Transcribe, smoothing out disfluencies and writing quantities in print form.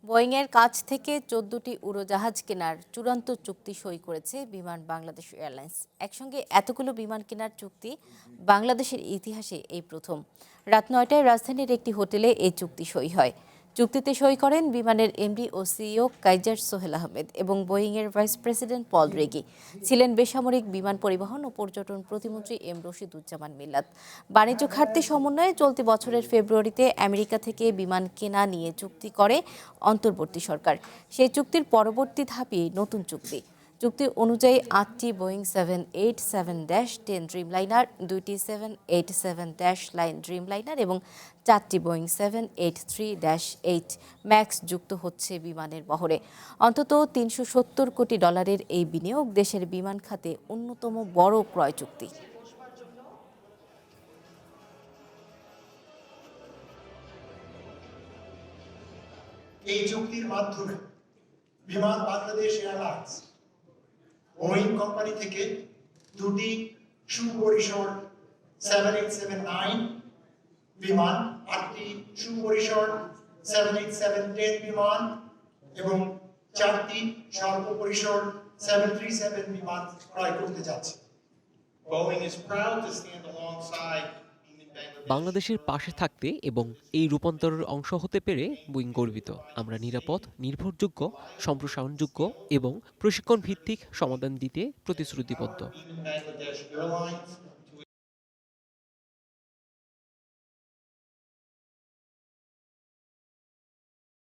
বোয়িংয়ের কাছ থেকে ১৪টি উড়োজাহাজ কেনার চূড়ান্ত চুক্তি সই করেছে বিমান বাংলাদেশ এয়ারলাইন্স। একসঙ্গে এতগুলো বিমান কেনার চুক্তি বাংলাদেশের ইতিহাসে এই প্রথম। রাত ৯টায় রাজধানীর একটি হোটেলে এই চুক্তি সই হয়। চুক্তিতে সই করেন বিমানের এমডি ও সিইও কাইজার সোহেল আহমেদ এবং বোয়িংয়ের ভাইস প্রেসিডেন্ট পল রেগি। ছিলেন বেসামরিক বিমান পরিবহন ও পর্যটন প্রতিমন্ত্রী এম রশিদুজ্জামান মিল্লাত। বাণিজ্য ঘাটতি সমন্বয়ে চলতি বছরের ফেব্রুয়ারিতে আমেরিকা থেকে বিমান কেনা নিয়ে চুক্তি করে অন্তর্বর্তী সরকার। সেই চুক্তির পরবর্তী ধাপই নতুন চুক্তি। চুক্তি অনুযায়ী ৮টি বোয়িং 787-10 ড্রিমলাইনার, ২টি 787-লাইন ড্রিমলাইনার এবং ৪টি বোয়িং 783-8 ম্যাক্স যুক্ত হচ্ছে বিমানের বহরে। অন্তত $৩৭০ কোটি এই বিনিয়োগ দেশের বিমান খাতে অন্যতম বড় ক্রয় চুক্তি। এই চুক্তির মাধ্যমে বিমান বাংলাদেশ এয়ারলাইন্স বোয়িং কোম্পানি থেকে দুটি সুপরিসর 787-9 বিমান, ৮টি সুপরিসর 787-10 বিমান এবং ৪টি স্বল্প পরিসর 737 বিমান ক্রয় করতে যাচ্ছে। Boeing is proud to stand alongside বাংলাদেশের পাশে থাকতে এবং এই রূপান্তরের অংশ হতে পেরে বোয়িং গর্বিত। আমরা নিরাপদ, নির্ভরযোগ্য, সম্প্রসারণযোগ্য এবং প্রশিক্ষণ ভিত্তিক সমাধান দিতে প্রতিশ্রুতিবদ্ধ।